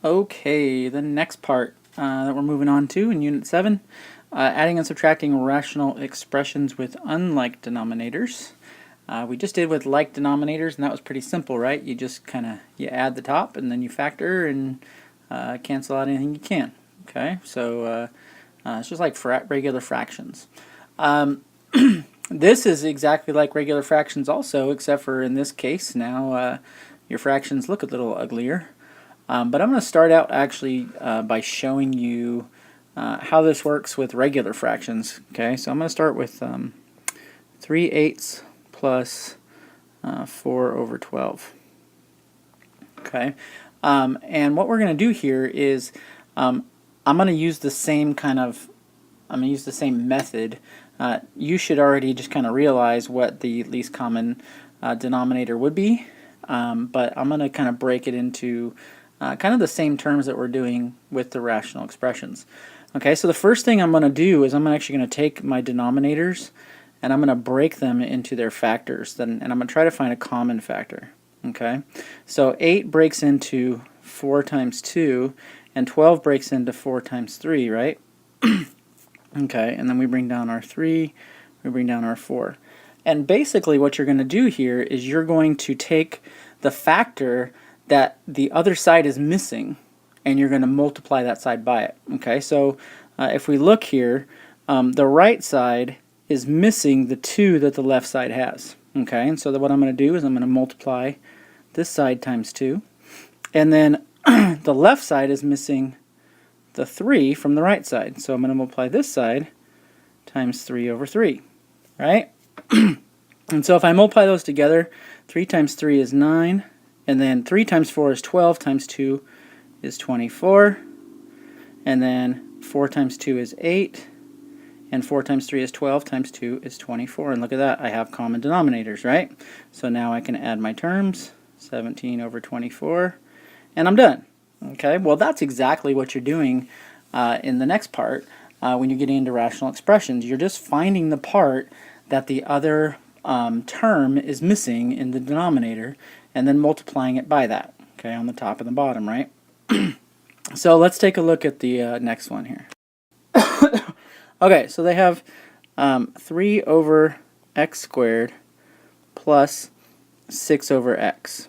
Okay, the next part that we're moving on to in Unit 7, adding and subtracting rational expressions with unlike denominators. We just did with like denominators, and that was pretty simple, right? You just you add the top, and then you factor and cancel out anything you can. Okay, so it's just like regular fractions. This is exactly like regular fractions also, except for in this case now your fractions look a little uglier. But I'm going to start out actually by showing you how this works with regular fractions. Okay, so I'm going to start with 3/8 plus 4 over 12. Okay, and what we're going to do here is I'm going to use the same method. You should already just kind of realize what the least common denominator would be, but I'm going to kind of break it into kind of the same terms that we're doing with the rational expressions. Okay, so the first thing I'm going to do is I'm actually going to take my denominators and I'm going to break them into their factors, and I'm going to try to find a common factor. Okay, so 8 breaks into 4 times 2, and 12 breaks into 4 times 3, right? Okay, and then we bring down our 3, we bring down our 4. And basically what you're going to do here is you're going to take the factor that the other side is missing, and you're going to multiply that side by it. Okay, so if we look here, the right side is missing the 2 that the left side has. Okay, and so what I'm going to do is I'm going to multiply this side times 2, and then the left side is missing the 3 from the right side, so I'm going to multiply this side times 3 over 3, right? And so if I multiply those together, 3 times 3 is 9, and then 3 times 4 is 12, times 2 is 24, and then 4 times 2 is 8, and 4 times 3 is 12, times 2 is 24. And look at that, I have common denominators, right? So now I can add my terms, 17 over 24, and I'm done. Okay, well that's exactly what you're doing in the next part when you're getting into rational expressions. You're just finding the part that the other term is missing in the denominator, and then multiplying it by that, okay, on the top and the bottom, right? So let's take a look at the next one here. Okay, so they have 3 over x squared plus 6 over x,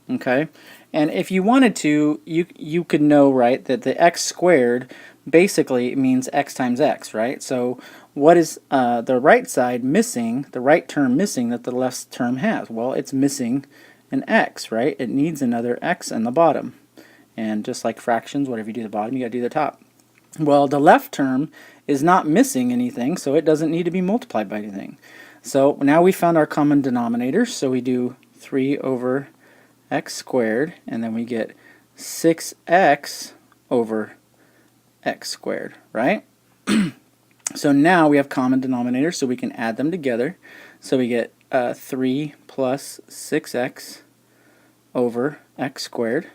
okay? And if you wanted to, you could know, right, that the x squared basically means x times x, right? So what is the right side missing, the right term missing that the left term has? Well, it's missing an x, right? It needs another x in the bottom. And just like fractions, whatever you do the bottom, you got to do the top. Well, the left term is not missing anything, so it doesn't need to be multiplied by anything. So now we found our common denominator, so we do 3 over x squared, and then we get 6x over x squared, right? So now we have common denominators, so we can add them together. So we get 3 plus 6x over x squared.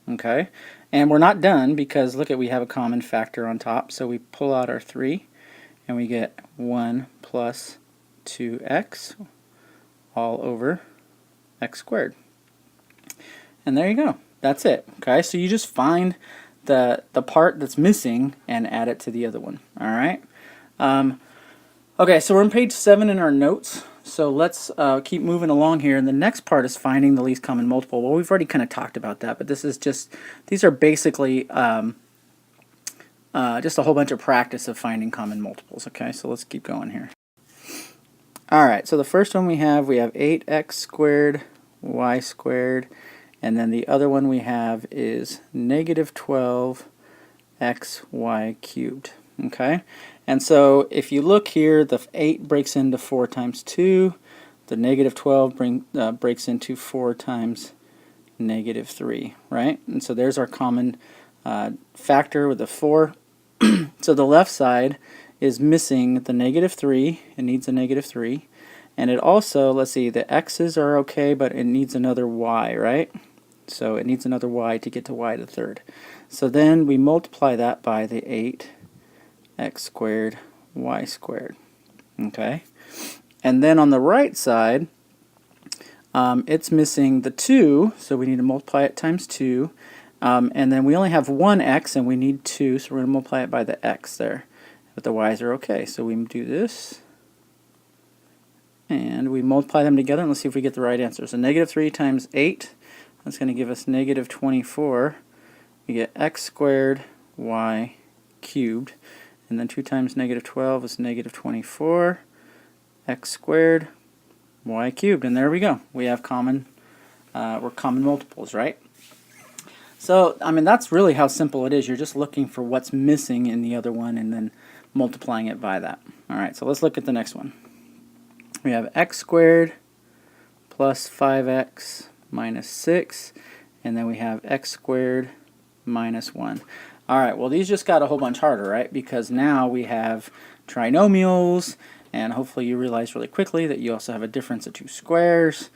Okay, and we're not done because look at, we have a common factor on top, so we pull out our 3 and we get 1 plus 2x all over x squared. And there you go. That's it. Okay, so you just find the part that's missing and add it to the other one. All right. Okay, so we're on page 7 in our notes. So let's keep moving along here. And the next part is finding the least common multiple. Well, we've already kind of talked about that, but this is just, these are basically just a whole bunch of practice of finding common multiples. Okay, so let's keep going here. All right, so the first one we have 8x squared y squared, and then the other one we have is negative 12xy cubed. Okay, and so if you look here, the 8 breaks into 4 times 2, the negative 12 breaks into 4 times negative 3, right? And so there's our common factor with the 4. So the left side is missing the negative 3, it needs a negative 3, and it also, let's see, the x's are okay, but it needs another y, right? So it needs another y to get to y to the third. So then we multiply that by the 8x squared y squared. Okay, and then on the right side it's missing the 2, so we need to multiply it times 2, And then we only have one x and we need 2, so we're going to multiply it by the x there. But the y's are okay, so we do this. And we multiply them together and let's see if we get the right answer. So negative 3 times 8, that's going to give us negative 24. We get x squared y cubed. And then 2 times negative 12 is negative 24. X squared y cubed. And there we go. We have common multiples, right? So, I mean, that's really how simple it is. You're just looking for what's missing in the other one and then multiplying it by that. All right, so let's look at the next one. We have x squared plus 5x minus 6, and then we have x squared minus 1. All right, well, these just got a whole bunch harder, right? Because now we have trinomials, and hopefully you realize really quickly that you also have a difference of 2 squares.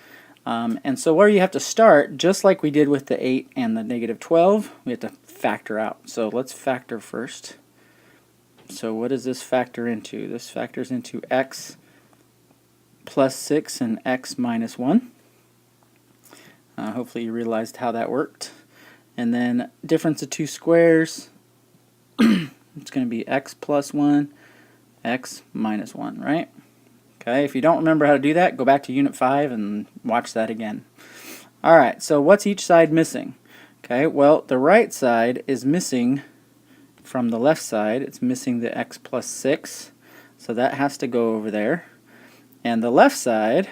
And so where you have to start, just like we did with the 8 and the negative 12, we have to factor out. So let's factor first. So what does this factor into? This factors into x plus 6 and x minus 1. Hopefully you realized how that worked. And then difference of 2 squares, it's going to be x plus 1, x minus 1, right? Okay, if you don't remember how to do that, go back to Unit 5 and watch that again. Alright, so what's each side missing? Okay, well, the right side is missing from the left side. It's missing the x plus 6, so that has to go over there. And the left side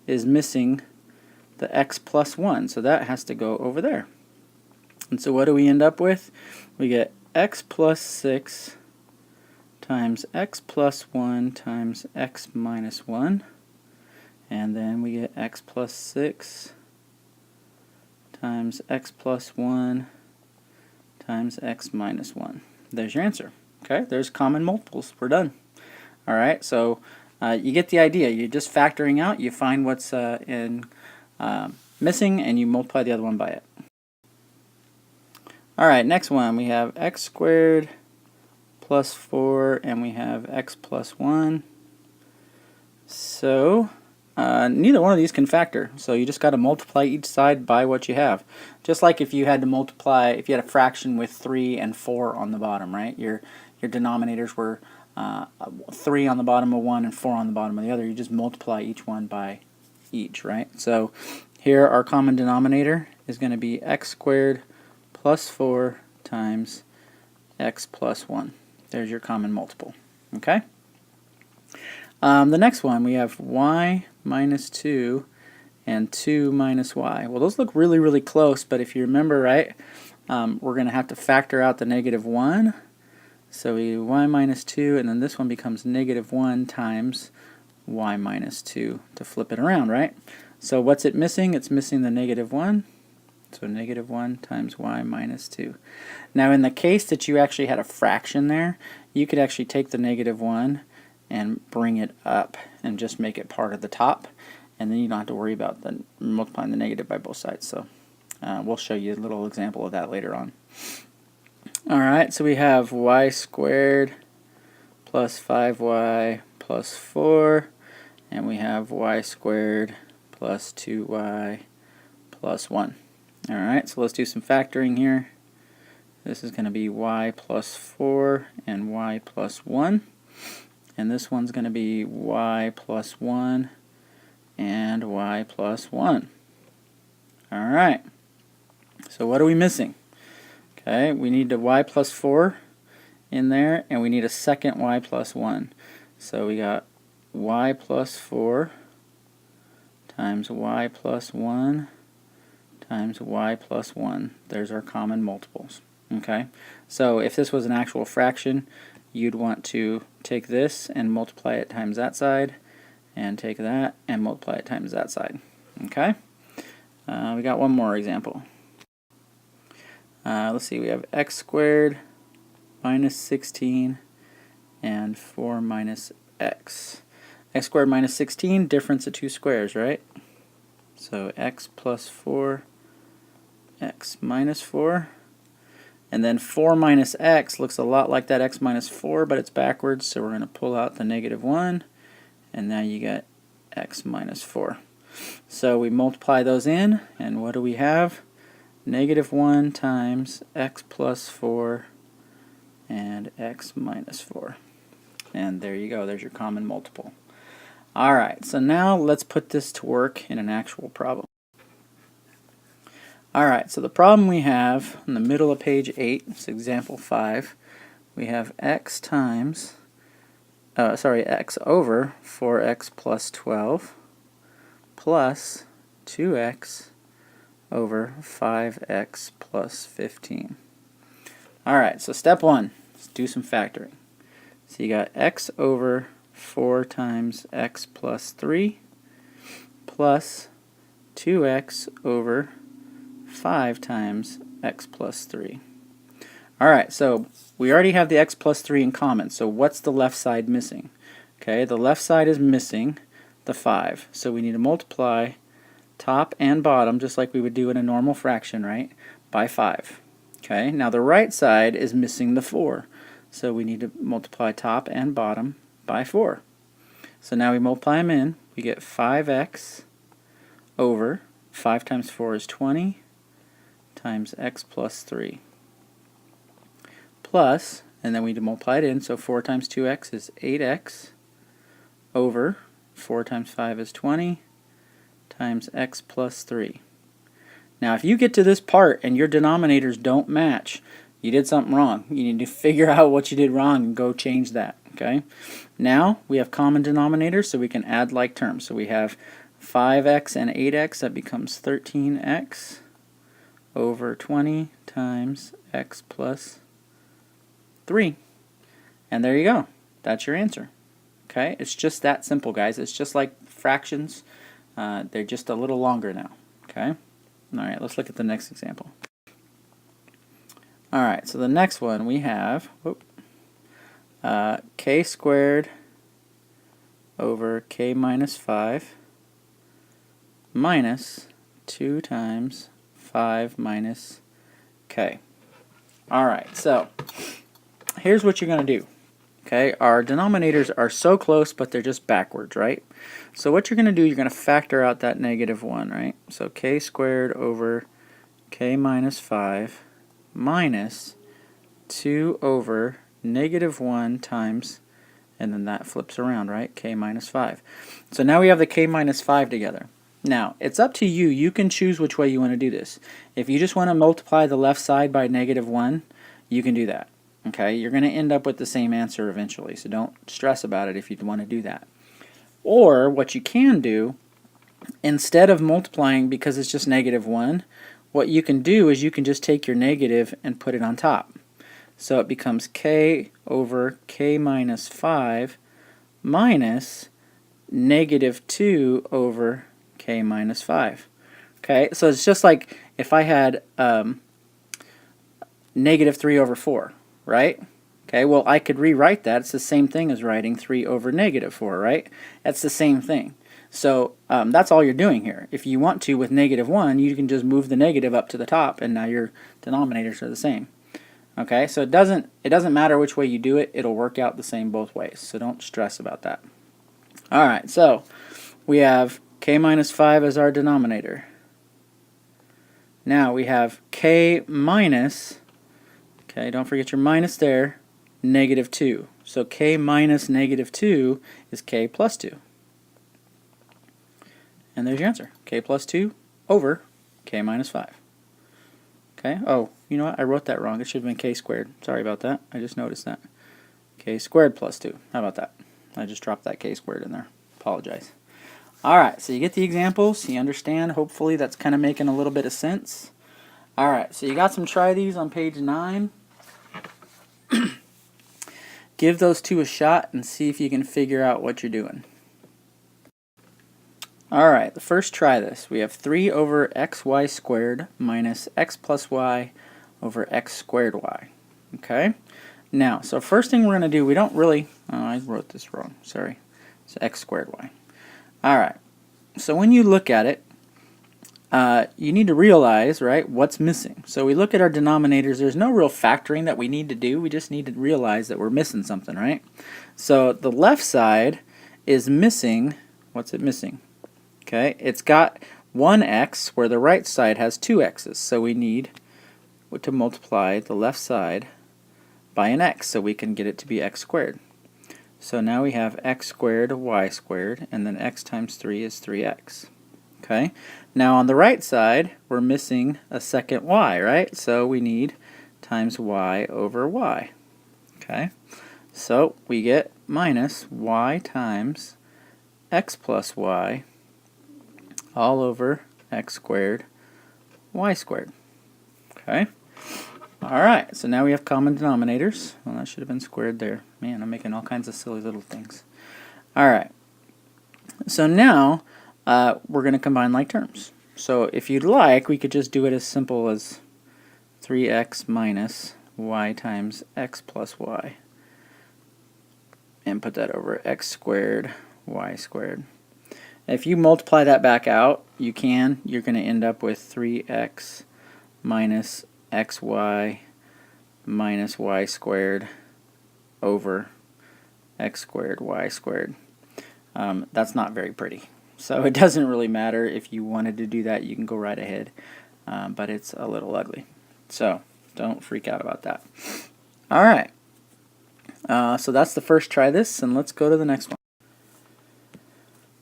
is missing the x plus 1, so that has to go over there. And so what do we end up with? We get x plus 6 times x plus 1 times x minus 1. And then we get x plus 6 times x plus 1 times x minus 1. There's your answer. Okay, there's common multiples. We're done. All right, so you get the idea. You're just factoring out. You find what's missing, and you multiply the other one by it. All right, next one. We have x squared plus 4, and we have x plus 1. So neither one of these can factor. So you just got to multiply each side by what you have. Just like if you had to multiply, if you had a fraction with 3 and 4 on the bottom, right? Your denominators were 3 on the bottom of one and 4 on the bottom of the other. You just multiply each one by each, right? So here our common denominator is going to be x squared plus 4 times x plus 1. There's your common multiple. Okay? The next one, we have y minus 2 and 2 minus y. Well, those look really, really close, but if you remember right, we're going to have to factor out the negative 1. So we do y minus 2, and then this one becomes negative 1 times y minus 2 to flip it around, right? So what's it missing? It's missing the negative 1. So negative 1 times y minus 2. Now in the case that you actually had a fraction there, you could actually take the negative 1 and bring it up and just make it part of the top, and then you don't have to worry about multiplying the negative by both sides. So we'll show you a little example of that later on. Alright, so we have y squared plus 5y plus 4, and we have y squared plus 2y plus 1. Alright, so let's do some factoring here. This is going to be y plus 4 and y plus 1. And this one's going to be y plus 1 and y plus 1. Alright, so what are we missing? Okay, we need the y plus 4 in there, and we need a second y plus 1. So we got y plus 4 times y plus 1 times y plus 1. There's our common multiples. Okay, so if this was an actual fraction, you'd want to take this and multiply it times that side, and take that and multiply it times that side. Okay, we got one more example. Let's see, we have x squared minus 16 and 4 minus x. X squared minus 16, difference of 2 squares, right? So x plus 4, x minus 4. And then 4 minus x looks a lot like that x minus 4, but it's backwards, so we're going to pull out the negative 1, and now you get x minus 4. So we multiply those in, and what do we have? -1 times x plus 4 and x minus 4. And there you go, there's your common multiple. Alright, so now let's put this to work in an actual problem. Alright, so the problem we have in the middle of page 8, it's example 5, we have x over 4x plus 12 plus 2x over 5x plus 15. Alright, so step 1, let's do some factoring. So you got x over 4 times x plus 3 plus 2x over 5 times x plus 3. Alright, so we already have the x plus 3 in common, so what's the left side missing? Okay, the left side is missing the 5, so we need to multiply top and bottom, just like we would do in a normal fraction, right, by 5. Okay, now the right side is missing the 4, so we need to multiply top and bottom by 4. So now we multiply them in, we get 5x over 5 times 4 is 20 times x plus 3 plus, and then we multiply it in, so 4 times 2x is 8x over 4 times 5 is 20 times x plus 3. Now if you get to this part and your denominators don't match, you did something wrong. You need to figure out what you did wrong and go change that. Okay. Now we have common denominators, so we can add like terms. So we have 5x and 8x, that becomes 13x over 20 times x plus 3. And there you go. That's your answer. Okay, it's just that simple, guys. It's just like fractions. They're just a little longer now. Okay. Alright, let's look at the next example. Alright, so the next one we have k squared over k minus 5 minus 2 times 5 minus k. Alright, so here's what you're going to do. Okay, our denominators are so close, but they're just backwards, right? So what you're going to do, you're going to factor out that -1, right? So k squared over k minus 5 minus 2 over -1 times, and then that flips around, right? K minus 5. So now we have the k minus 5 together. Now, it's up to you. You can choose which way you want to do this. If you just want to multiply the left side by -1, you can do that. Okay, you're going to end up with the same answer eventually, so don't stress about it if you want to do that. Or what you can do, instead of multiplying because it's just -1, what you can do is you can just take your negative and put it on top. So it becomes k over k minus 5 minus -2 over k minus 5. Okay, so it's just like if I had -3 over 4. Right? Okay, well I could rewrite that. It's the same thing as writing 3 over -4, right? That's the same thing. So that's all you're doing here. If you want to with -1, you can just move the negative up to the top, and now your denominators are the same. Okay, so it doesn't matter which way you do it. It'll work out the same both ways. So don't stress about that. All right, so we have k minus 5 as our denominator. Now we have k minus, okay, don't forget your minus there, -2. So k minus -2 is k plus 2. And there's your answer. K plus 2 over k minus 5. Okay, oh, you know what? I wrote that wrong. It should have been k squared. Sorry about that. I just noticed that. K squared plus 2. How about that? I just dropped that k squared in there. Apologize. Alright, so you get the examples. You understand. Hopefully that's kind of making a little bit of sense. Alright, so you got some try these on page 9. Give those two a shot and see if you can figure out what you're doing. Alright, first try this. We have 3 over xy squared minus x plus y over x squared y. Okay? Now, so first thing we're going to do, we don't really, oh, I wrote this wrong, sorry. It's x squared y. Alright, so when you look at it, you need to realize, right, what's missing. So we look at our denominators. There's no real factoring that we need to do. We just need to realize that we're missing something, right? So the left side is missing, what's it missing? Okay, it's got 1x where the right side has 2 x's. So we need to multiply the left side by an x so we can get it to be x squared. So now we have x squared y squared, and then x times 3 is 3x. Okay. Now on the right side, we're missing a second y, right? So we need times y over y. Okay. So we get minus y times x plus y all over x squared y squared. Okay. Alright, so now we have common denominators. Well, that should have been squared there. Man, I'm making all kinds of silly little things. Alright, so now we're going to combine like terms. So if you'd like, we could just do it as simple as 3x minus y times x plus y. And put that over x squared y squared. If you multiply that back out, you're going to end up with 3x minus xy minus y squared over x squared y squared. That's not very pretty. So it doesn't really matter. If you wanted to do that, you can go right ahead. But it's a little ugly. So don't freak out about that. Alright. So that's the first try this, and let's go to the next one.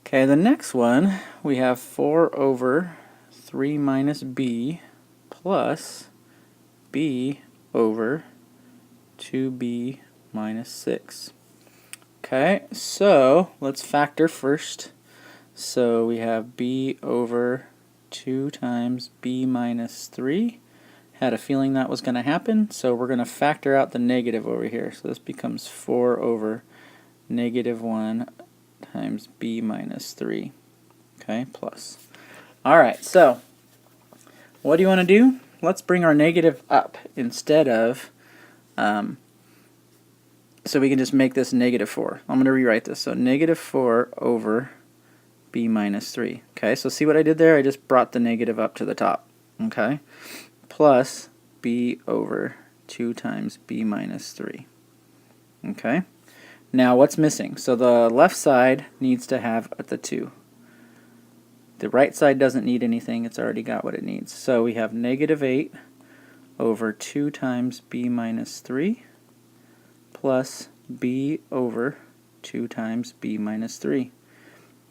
Okay, the next one, we have 4 over 3 minus b plus b over 2b minus 6. Okay, so let's factor first. So we have b over 2 times b minus 3. Had a feeling that was going to happen, so we're going to factor out the negative over here. So this becomes 4 over negative 1 times b minus 3. Okay, plus. Alright, so what do you want to do? Let's bring our negative up instead of, so we can just make this negative 4. I'm going to rewrite this. So negative 4 over b minus 3. Okay, so see what I did there? I just brought the negative up to the top. Okay, plus b over 2 times b minus 3. Okay, now what's missing? So the left side needs to have the 2. The right side doesn't need anything. It's already got what it needs. So we have negative 8 over 2 times b minus 3 plus b over 2 times b minus 3.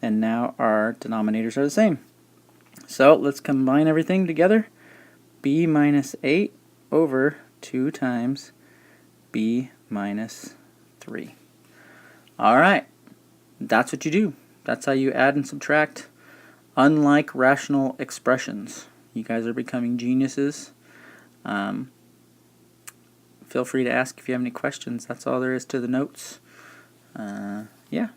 And now our denominators are the same. So let's combine everything together. B minus 8 over 2 times b minus 3. Alright, that's what you do. That's how you add and subtract unlike rational expressions. You guys are becoming geniuses. Feel free to ask if you have any questions. That's all there is to the notes. Yeah.